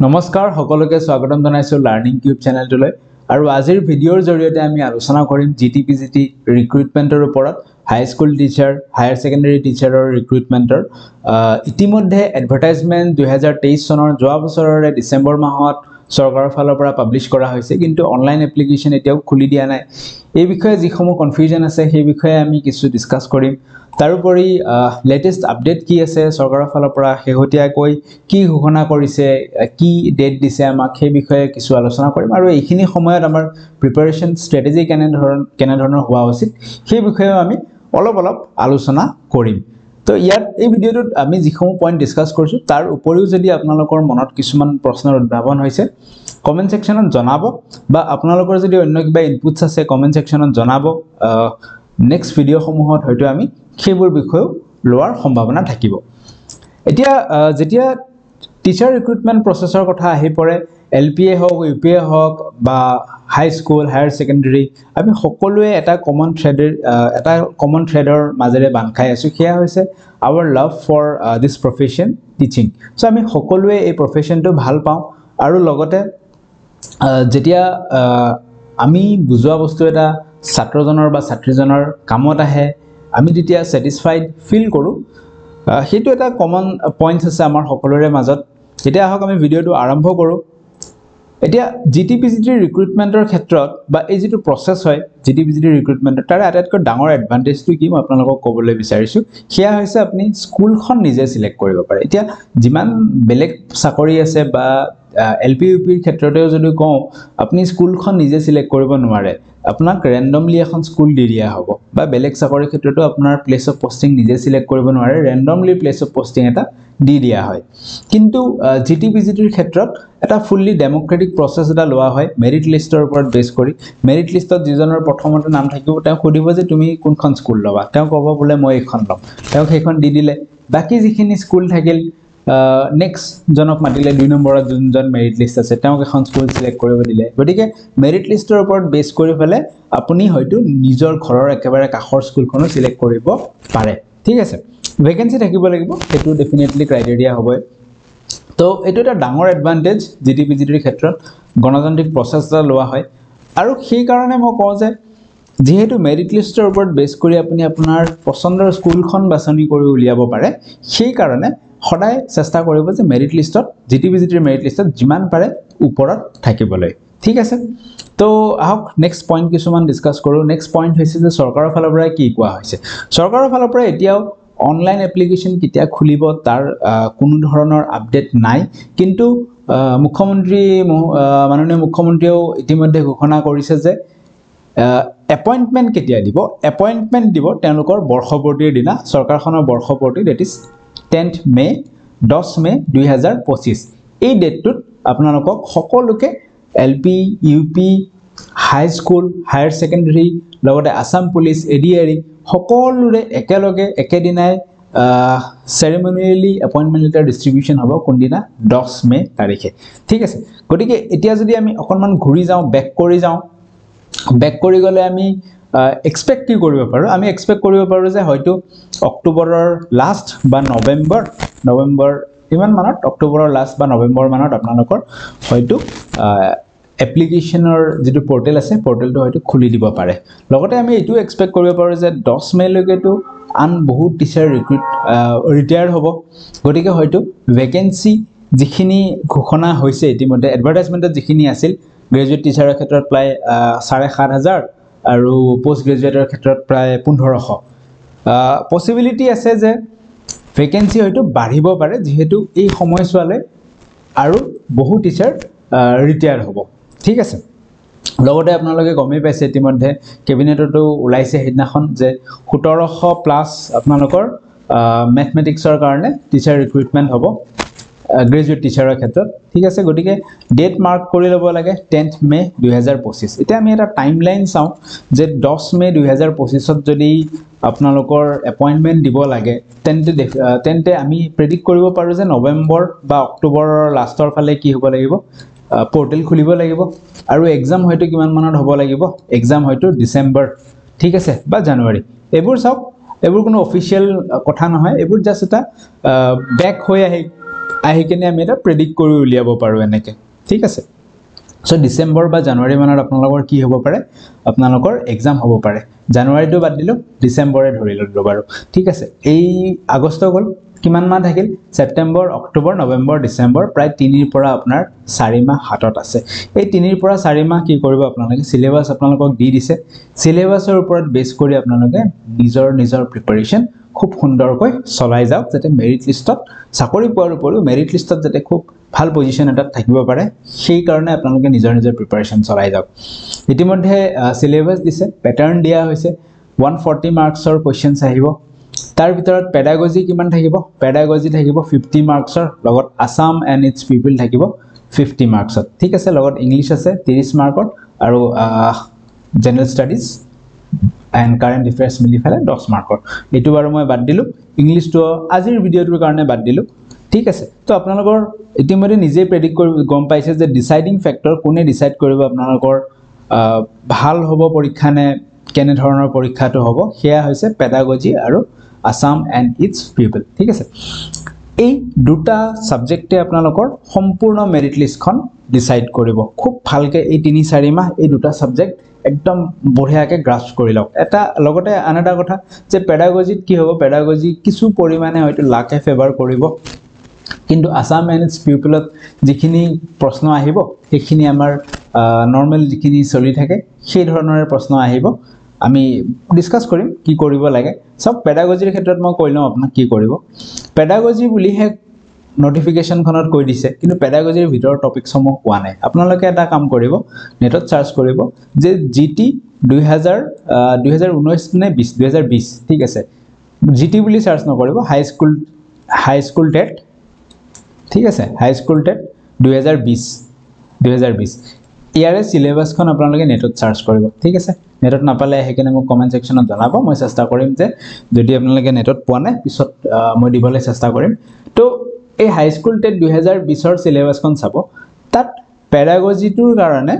নমস্কাৰ সকলোকে স্বাগতম জনাইছো লাৰ্নিং কিউব চেনেলটোলৈ আৰু আজিৰ ভিডিঅ'ৰ জৰিয়তে আমি আলোচনা কৰিম জিটিপিজিটি ৰিক্ৰুটমেন্টৰ ওপৰত হাই স্কুল টিচাৰ হায়াৰ সেকেন্ডাৰী টিচাৰৰ ৰিক্ৰুটমেন্টৰ ইতিমধ্যে এডভাৰটাইজমেন্ট 2023 চনৰ যোৱা বছৰৰে ডিসেম্বৰ মাহত সৰকাৰৰ ফালৰ পৰা পাবলিশ কৰা হৈছে কিন্তু অনলাইন এপ্লিকেশন এতিয়াও খুলি দিয়া নাই এই বিষয়ে যিসমূহ কনফিউজন আছে সেই বিষয়ে আমি কিছু ডিসকাস কৰিম তাৰোপৰি লেটেস্ট আপডেট কি আছে সৰকাৰৰ ফালৰ পৰা হেহতিয়াকৈ কি ঘোষণা কৰিছে কি ডেট দিছে আমাক সেই বিষয়ে কিছু আলোচনা কৰিম আৰু এইখিনি সময়ত আমাৰ প্ৰিপাৰেচন ষ্ট্ৰেটেজি কেনে ধৰণৰ হোৱা উচিত সেই বিষয়ে আমি অলপ আলোচনা কৰিম তো ইয়াত এই ভিডিওটোত আমি যিসমূহ পইণ্ট ডিসকাস কৰিছো তাৰ উপৰিও যদি আপোনালোকৰ মনত কিছুমান প্ৰশ্নৰ উদ্ভাৱন হৈছে কমেন্ট সেকশনত জনাব বা আপোনালোকৰ যদি অন্য কিবা ইনপুটস আছে কমেন্ট সেকশনত জনাব নেক্সট ভিডিও সমূহত হয়তো আমি সেইবোৰ বিষয় লোৱাৰ সম্ভাৱনা থাকিব এতিয়া যেতিয়া টিচাৰ ৰিক্ৰুটমেন্ট প্ৰসেছৰ কথা আহি পৰে এলপিএ হওক ইউপিএ হওক বা হাই স্কুল হায়াৰ সেকেন্ডাৰী আমি সকলোৱে এটা কমন থ্ৰেডৰ মাজেৰে বান্ধ খাই আছো কিয়া হৈছে our love for this profession teaching so আমি সকলোৱে এই প্ৰফেশনটো ভাল পাওঁ আৰু লগতে যেতিয়া আমি বুজোৱা বস্তু এটা ছাত্ৰজনৰ বা ছাত্ৰীজনৰ কামত আহে আমি যেতিয়া স্যাটিসফাইড ফিল কৰো হেতু এটা কমন পইণ্টছ আছে আমাৰ সকলোৰে মাজত এতিয়া আহক আমি ভিডিওটো আৰম্ভ কৰো এতিয়া জিটিপিজিটি ৰিক্ৰুটমেন্টৰ ক্ষেত্ৰত বা এই যেটো প্ৰসেস হয় জিটিপিজিটি ৰিক্ৰুটমেন্টৰ তাৰ আটাইতকৈ ডাঙৰ এডভান্টেজটো কি মই আপোনালোকক ক'বলৈ বিচাৰিছো সেয়া হৈছে আপুনি স্কুলখন নিজে সিলেক্ট কৰিব পাৰে এতিয়া যিমান বেলেগ চাকৰি আছে বা এলপি ইউপিৰ ক্ষেত্ৰতেও যদি কওঁ আপুনি স্কুলখন নিজে সিলেক্ট কৰিব নোৱাৰে আপোনাক ৰেন্ডমলি এখন স্কুল দি দিয়া হ'ব বা বেলেগ চাকৰিৰ ক্ষেত্ৰতো আপোনাৰ প্লেস অফ পোস্টিং নিজে সিলেক্ট কৰিব নোৱাৰে ৰেন্ডমলি প্লেস অফ পোস্টিং এটা দি দিয়া হয় কিন্তু জিটিপিজিটিৰ ক্ষেত্ৰত এটা ফুললি ডেমোক্ৰেটিক প্ৰসেস এটা লোৱা হয় মেৰিট লিষ্টৰ ওপৰত বেস কৰি মেৰিট লিষ্টত যিজনৰ প্ৰথমতে নাম থাকিব তেওঁ খুদিব যে তুমি কোনখন স্কুল লবা তেওঁ ক'ব বোলে মই এইখন লম তেওঁ সেইখন দি দিলে বাকি যিখিনি স্কুল থাকিল নেক্সট জনক মাতিলে 2 নম্বৰত যোনজন মেৰিট লিষ্ট আছে তেওঁক এখন স্কুল সিলেক্ট কৰিব দিলে গতিকে মেৰিট লিষ্টৰ ওপৰত বেস কৰি ফেলে আপুনি হয়তো নিজৰ ঘৰৰ একেবাৰে কাখৰ স্কুলখনো সিলেক্ট কৰিব পাৰে ঠিক আছে ভ্যাকেন্সি থাকিব লাগিব এটো ডেফিনেটলি ক্ৰাইটেৰিয়া হ'ব তো এটো এটা ডাঙৰ এডভান্টেজ জিটিপিজিটিৰ ক্ষেত্ৰত গণতান্ত্ৰিক প্ৰসেস এটা লোৱা হয় আৰু সেই কাৰণে মই কওঁ যে যেহেতু মেৰিট লিষ্টৰ ওপৰত বেস কৰি আপুনি আপোনাৰ পছন্দৰ স্কুলখন বাছনি কৰি উলিয়াব পাৰে সেই কাৰণে সদায় চেষ্টা কৰিব যে মেৰিট লিষ্টত জিটিপিজিটিৰ মেৰিট লিষ্টত যিমান পাৰে ওপৰত থাকিবলৈ ঠিক আছে তো আহক নেক্সট পইণ্ট কিছুমান ডিসকাস কৰো নেক্সট পইণ্ট হৈছে যে চৰকাৰৰ ফালৰ পৰা কি কোৱা হৈছে চৰকাৰৰ ফালৰ পৰা এতিয়াও অনলাইন এপ্লিকেশন কিতিয়া খুলিব তাৰ কোনো ধৰণৰ আপডেট নাই কিন্তু মাননীয় মুখ্যমন্ত্ৰীও ইতিমধ্যে ঘোষণা কৰিছে যে এপয়েন্টমেন্ট কেতিয়া দিব এপয়েন্টমেন্ট দিব তেওঁলোকৰ বৰ্ষপূৰ্তিৰ দিনা চৰকাৰখনৰ বৰ্ষপূৰ্তি দ্যাট ইজ 10th মে 10 মে 2025 এই ডেটটোত আপোনালোকক সকলোকে এলপি ইউপি হাই স্কুল হায়াৰ সেকেন্ডাৰী লগতে আসাম পুলিশ এডিআৰই সকলোৰে একেলগে একেদিনাই সেৰেমনিয়েলি এপয়েন্টমেন্ট লেটাৰ ডিস্ট্ৰিবিউশন হ'ব কোনদিনা 10 মে তাৰিখে ঠিক আছে গতিকে এতিয়া যদি আমি অকনমান ঘূৰি যাওঁ বেক কৰি গলে আমি এক্সপেক্ট কি কৰিব পাৰো আমি এক্সপেক্ট কৰিব পাৰো যে হয়তো অক্টোবৰৰ লাষ্ট বা নৱেম্বৰ ইমান মানত অক্টোবৰৰ লাষ্ট বা নৱেম্বৰ মানত আপোনালোকৰ হয়তো এপ্লিকেশনৰ যেটো পোৰ্টেল আছে পোৰ্টেলটো হয়তো খুলি দিব পাৰে লগতে আমি এটো এক্সপেক্ট কৰিব পাৰো যে 10 মে লৈকেটো আন বহুত টিচাৰ ৰিটায়াৰ হ'ব গতিকে হয়তো ভ্যাকেন্সি যিখিনি ঘোষণা হৈছে ইতিমধ্যে এডভাৰটাইজমেন্টত যিখিনি আছিল গ্ৰেজুৱেট টিচাৰৰ ক্ষেত্ৰত প্ৰায় 7500 আৰু পোষ্ট গ্ৰেজুৱেটৰ ক্ষেত্ৰত প্ৰায় 1500 পসিবিলিটি আছে যে ভ্যাকেন্সি হয়তো বাঢ়িব পাৰে যেহেতু এই সময়ছোৱালে আৰু বহু টিচাৰ ৰিটায়াৰ হ'ব ঠিক আছে লগতে আপোনালোকে গমে পাইছে ইতিমধ্যে কেবিনেটতো ওলাইছে হেদিনাখন যে 1700 প্লাস আপোনালোকৰ ম্যাথমেটিক্সৰ কাৰণে টিচাৰ ৰিক্ৰুটমেন্ট হ'ব গ্ৰেজুৱেট টিচাৰৰ ক্ষেত্ৰত ঠিক আছে গতিকে ডেট মাৰ্ক কৰি ল'ব লাগে 10th মে 2025 এতিয়া আমি এটা টাইমলাইন চাওঁ যে 10 মে 2025 ত যদি আপোনালোকৰ এপয়েন্টমেন্ট দিব লাগে তেন্তে আমি প্ৰেডিক্ট কৰিব পাৰো যে নৱেম্বৰ বা অক্টোবৰৰ লাষ্টৰ ফালে কি হ'ব লাগিব পোৰ্টেল খুলিব লাগিব আৰু এক্সাম হয়তো কিমান মানত হ'ব লাগিব এক্সাম হয়তো ডিসেম্বৰ ঠিক আছে বা জানুৱাৰী এবোৰ সব এবোৰ কোনো অফিশিয়াল কথা নহয় এবোৰ জাস্ট এটা ব্যাক হৈ আহি আহি কিনে আমি এটা প্ৰেডিক্ট কৰি উলিয়াব পাৰোঁ এনেকৈ ঠিক আছে সো ডিসেম্বৰ বা জানুৱাৰী মানত আপোনালোকৰ কি হ'ব পাৰে আপোনালোকৰ এক্সাম হ'ব পাৰে জানুৱাৰীটো বাদ দিলো ডিসেম্বৰে ধৰি ললো বাৰু ঠিক আছে এই আগষ্ট গল কিমান মাহ থাকিল সেপ্টেম্বৰ অক্টোবৰ নৱেম্বৰ ডিসেম্বৰ প্ৰায় 3 ৰ পৰা আপোনাৰ 4 মাহ হাতত আছে এই 3 ৰ পৰা 4 মাহ কি কৰিব আপোনালোকে সিলেবাস আপোনালোকক দি দিছে সিলেবাসৰ ওপৰত বেস কৰি আপোনালোকে নিজৰ প্ৰিপাৰেচন খুব সুন্দৰকৈ চলাই যাওক যাতে মেৰিট লিষ্টত চাকৰি পোৱাৰ উপৰিও মেৰিট লিষ্টত যাতে খুব ভাল পজিশন এটাত থাকিব পাৰে সেই কাৰণে আপোনালোকে নিজৰ প্ৰিপাৰেচন চলাই যাওক ইতিমধ্যে সিলেবাস দিছে প্যাটাৰ্ন দিয়া হৈছে 140 মাৰ্কছৰ কোৱেশ্চনছ আহিব তাৰ ভিতৰত পেডাগজি কিমান থাকিব পেডাগজি থাকিব 50 মাৰ্কছৰ লগত আসাম এণ্ড ইটস পিপল থাকিব 50 মাৰ্কছত ঠিক আছে লগত ইংলিশ আছে 30 মাৰ্কত আৰু general studies and current affairs মিলি ফেলে 10 মাৰ্কৰ এটো বাৰু মই বাদ দিলো ইংলিশটো আজিৰ ভিডিওটোৰ কাৰণে বাদ দিলো ঠিক আছে তো আপোনালোকৰ ইতিমধ্যে নিজে প্ৰেডিক্ট কৰি গম পাইছে যে ডিসাইডিং ফ্যাক্টৰ কোনে ডিসাইড কৰিব আপোনালোকৰ ভাল হ'ব পৰীক্ষা নে কেনে ধৰণৰ পৰীক্ষাটো হ'ব হেয়া হৈছে পেডাগজি আৰু আসাম এণ্ড ইটস পিপল ঠিক আছে এই দুটা সাবজেক্টে আপোনালোকৰ সম্পূৰ্ণ মেৰিট লিষ্টখন ডিসাইড কৰিব খুব ভালকে এই 3-4 মাহ এই দুটা সাবজেক্ট একদম বঢ়িয়াকে গ্ৰাস্প কৰি লওক এটা লগতে আনটা কথা যে পেডাগজিত কি হ'ব পেডাগজি কিছু পৰিমাণে হয়তো লাকে ফেভাৰ কৰিব কিন্তু আসাম এণ্ড ইটস পিপলত যিখিনি প্ৰশ্ন আহিব সেইখিনি আমাৰ নৰমাল যিখিনি চলি থাকে সেই ধৰণৰ প্ৰশ্ন আহিব আমি ডিসকাস কৰিম কি কৰিব লাগে সব পেডাগজিৰ ক্ষেত্ৰত মই কৈলম আপোনাক কি কৰিব পেডাগজি বুলিহে নোটিফিকেশন খনত কৈ দিছে কিন্তু পেডাগজিৰ ভিতৰ টপিক সমূহ কোৱা নাই আপোনালোকে এটা কাম কৰিব নেটত সাৰ্চ কৰিব যে জিটি 2019 নে 2020 ঠিক আছে জিটি বুলি সাৰ্চ নকৰিব হাই স্কুল টেট ঠিক আছে হাই স্কুল টেট 2020 ইয়াৰে সিলেবাসখন আপোনালোকে নেটত সাৰ্চ কৰিব ঠিক আছে নেটত নাপালে হেকেনে মোক কমেন্ট সেকশনত জনাব মই চেষ্টা কৰিম যে যদি আপোনালোকে নেটত পোৱা নাই পিছত মই দিবলৈ চেষ্টা কৰিম তো এই হাই স্কুল টেট 2020 ৰ সিলেবাসখন চাব তাত পেডাগজিটোৰ কাৰণে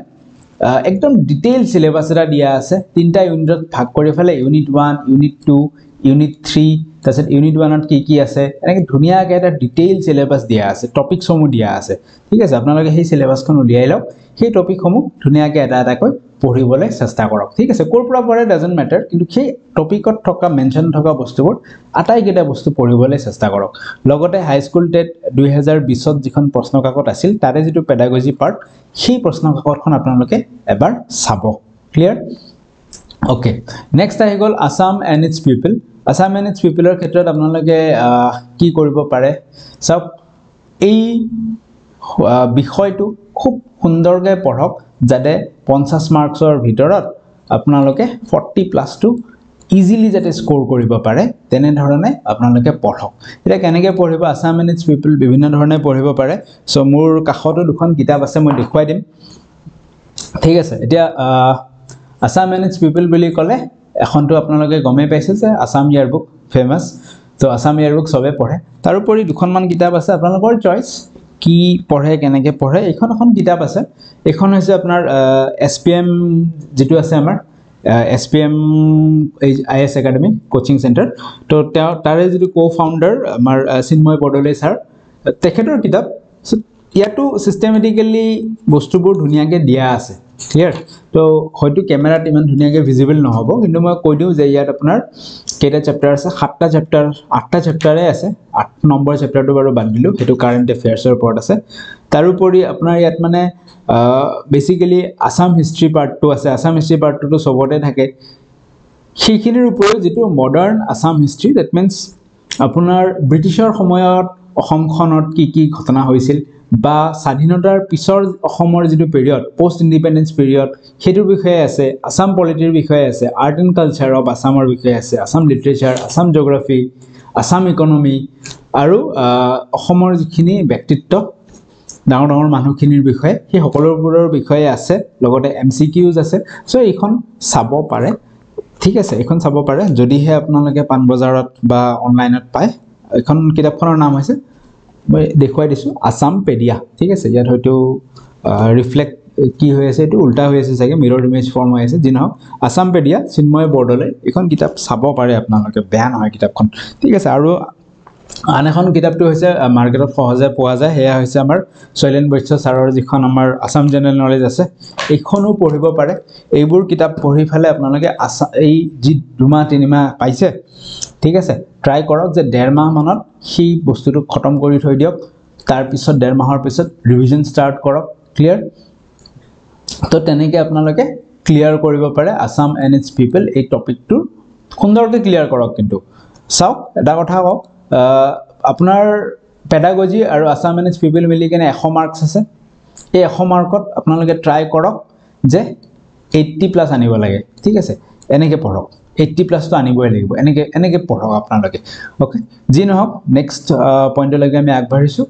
একদম ডিটেইল সিলেবাস এটা দিয়া আছে তিনটা ইউনিটত ভাগ কৰি ফেলে ইউনিট 1 ইউনিট 2 ইউনিট 3 তাছত ইউনিট 1 ত কি আছে এনেকে ধুনিয়াকে এটা ডিটেইল সিলেবাস দিয়া আছে টপিক সমূহ দিয়া আছে ঠিক আছে আপোনালোকে সেই সিলেবাসখন উলিয়াই লওক সেই টপিক সমূহ ধুনিয়াকে এটা কৈ পঢ়িবলৈ চেষ্টা কৰক ঠিক আছে কোৰ পৰা পৰে ডাজন্ট ম্যাটাৰ কিন্তু সেই টপিকত থকা মেনশন থকা বস্তুবোৰ আটাইকেইটা বস্তু পঢ়িবলৈ চেষ্টা কৰক লগতে হাই স্কুল টেট 2020 ত যিখন প্ৰশ্নকাকত আছিল তাৰে যেটো পেডাগজি পাৰ্ট সেই প্ৰশ্নকাকতখন আপোনালোকে এবাৰ চাব ক্লিয়াৰ ওকে নেক্সট আহি গল Assam and its people Assam and its পিপলৰ ক্ষেত্ৰত আপোনালোকে কি কৰিব পাৰে সব এই বিষয়টো খুব সুন্দৰকৈ পঢ়ক যাতে 50 মাৰ্কছৰ ভিতৰত আপোনালোকে 40+ টু ইজিলি যাতে স্কোৰ কৰিব পাৰে তেনে ধৰণে আপোনালোকে পঢ়ক এটা কেনেকৈ পঢ়িব আসাম এণ্ড ইটস পিপল বিভিন্ন ধৰণে পঢ়িব পাৰে সো মোৰ কাখতো দুখন কিতাপ আছে মই দেখুৱাই দিম ঠিক আছে এতিয়া আসাম এণ্ড ইটস পিপল বুলি ক'লে এখনটো আপোনালোকে গমে পাইছে যে আসাম ইয়াৰবুক ফেমাস তো আসাম ইয়াৰবুক সবে পঢ়ে তাৰ উপৰি দুখনমান কিতাপ আছে আপোনালোকৰ চইচ কি পঢ়ে কেনেকৈ পঢ়ে এখন কিতাপ আছে এখন হৈছে আপোনাৰ এসপিএম যেটো আছে আমাৰ SPM is academy coaching centre তো তাৰে যেটো কো-ফাউন্ডাৰ আমাৰ চিন্ময় বৰদলৈ স্যাৰ তেখেতৰ কিতাপ ইয়াটো সিস্টেমেটিক্যালি বস্তুবোৰ ধুনিয়াকৈ দিয়া আছে ক্লিয়াৰ তো হয়তো ক্যামেৰাত ইমান ধুনিয়াকৈ ভিজিবল নহব কিন্তু মই কৈ দিও যে ইয়াত আপোনাৰ কেটা চ্যাপ্টাৰ আছে 7টা চ্যাপ্টাৰ 8টা চ্যাপ্টাৰে আছে 8 নম্বৰ চ্যাপ্টাৰটো বাৰু বাদ দিলো হেতু কাৰেন্ট এফেয়াৰ্ছৰ ওপৰত আছে তাৰ উপৰি আপোনাৰ ইয়াত মানে বেসিক্যালি আসাম হিষ্ট্ৰি পাৰ্টটো আছে আসাম হিষ্ট্ৰি পাৰ্টটো সবতে থাকে সেইখিনিৰ উপৰিও যেটো modern Assam history that means আপোনাৰ ব্ৰিটিছৰ সময়ত অসমখনত কি ঘটনা হৈছিল বা স্বাধীনতাৰ পিছৰ অসমৰ যেটো পিৰিয়ড পোষ্ট ইন্ডিপেন্ডেন্স পিৰিয়ড হেতুৰ বিষয়ে আছে আসাম পলিটিৰ বিষয়ে আছে আৰ্ট এণ্ড কালচাৰ অফ আসামৰ বিষয়ে আছে Assam literature Assam geography Assam economy আৰু অসমৰ যিখিনি ব্যক্তিত্ব ডাঙৰ মানুহখিনিৰ বিষয়ে সেই সকলোবোৰৰ বিষয়ে আছে লগতে এমসিকিউজ আছে সো এইখন চাব পাৰে ঠিক আছে এইখন চাব পাৰে যদিহে আপোনালোকে পানবজাৰত বা অনলাইনত পায় এখন কিতাপখনৰ নাম হৈছে মই দেখুৱাই দিছো আসাম পেডিয়া ঠিক আছে ইয়াত হয়তো ৰিফ্লেক্ট কি হৈ আছে এটো উল্টা হৈ আছে চাগে মিৰৰ ইমেজ ফৰ্ম হৈ আছে জিনহ আসাম পেডিয়া চিন্ময় বৰদলৈ এখন কিতাপ চাব পাৰে আপোনালোকে বেয়া নহয় কিতাপখন ঠিক আছে আৰু আন এখন কিতাপটো হৈছে মাৰ্কেটত সহজে পোৱা যায় সেয়া হৈছে আমাৰ শৈলেন বৈশ্য ছাৰৰ যিখন আমাৰ আসাম জেনেৰেল নলেজ আছে এইখনো পঢ়িব পাৰে এইবোৰ কিতাপ পঢ়ি ফেলে আপোনালোকে এই যি 2 মাহ 3 মাহ পাইছে ঠিক আছে ট্ৰাই কৰক যে 1.5 মাহ মানত সেই বস্তুটো খতম কৰি থৈ দিয়ক তাৰ পিছত 1.5 মাহৰ পিছত ৰিভিজন ষ্টাৰ্ট কৰক ক্লিয়াৰ তো তেনেকৈ আপোনালোকে ক্লিয়াৰ কৰিব পাৰে আসাম এণ্ড ইটস পিপল এই টপিকটো সুন্দৰকৈ ক্লিয়াৰ কৰক কিন্তু চাওক এটা কথা কওক আপোনাৰ পেডাগজি আৰু আসাম এণ্ড ইটস পিপল মিলি কেনে 100 মাৰ্কস আছে এই 100 মাৰ্কত আপোনালোকে ট্ৰাই কৰক যে 80+ আনিব লাগে ঠিক আছে এনেকৈ পঢ়ক 80+ তো আনিবই লাগিব এনেকৈ পঢ়ক আপোনালোকে ওকে যি নহওক নেক্সট পইণ্টলৈকে আমি আগবাঢ়িছো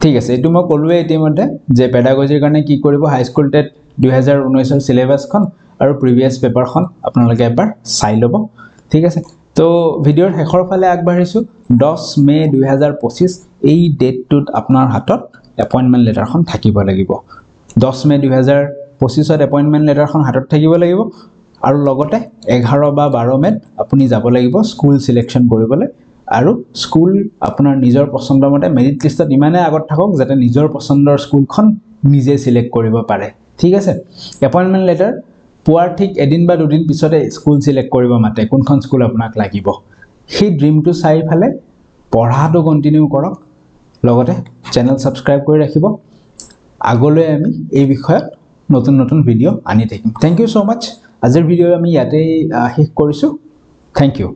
ঠিক আছে এটো মই কলোৱে ইতিমধ্যে যে পেডাগজিৰ কাৰণে কি কৰিব হাই স্কুল টেট 2019 ৰ সিলেবাসখন আৰু প্ৰিভিয়াস পেপাৰখন আপোনালোকে এবাৰ চাই ল'ব ঠিক আছে তো ভিডিওৰ শেষৰ ফালে আগবাঢ়িছো 10 মে 2025 এই ডেটটোত আপোনাৰ হাতত এপইন্টমেন্ট লেটাৰখন থাকিব লাগিব 10 মে 2025 ত এপইন্টমেন্ট লেটাৰখন হাতত থাকিব লাগিব আৰু লগতে 11 বা 12 মেত আপুনি যাব লাগিব স্কুল সিলেকশন কৰিবলৈ আৰু স্কুল আপোনাৰ নিজৰ পছন্দৰ মতে মেৰিট লিষ্টত ইমানে আগত থাকক যাতে নিজৰ পছন্দৰ স্কুলখন নিজে সিলেক্ট কৰিব পাৰে ঠিক আছে এপইন্টমেন্ট লেটাৰ পোৱাৰ ঠিক এদিন বা দুদিন পিছতে স্কুল সিলেক্ট কৰিব মাতে কোনখন স্কুল আপোনাক লাগিব সেই ড্ৰিমটো চাই ফেলে পঢ়াটো কন্টিনিউ কৰক লগতে চেনেল সাবস্ক্ৰাইব কৰি ৰাখিব আগলৈ আমি এই বিষয়ত নতুন নতুন ভিডিও আনি থাকিম থ্যাংক ইউ সো মাচ আজিৰ ভিডিও আমি ইয়াতে শেষ কৰিছো থ্যাংক ইউ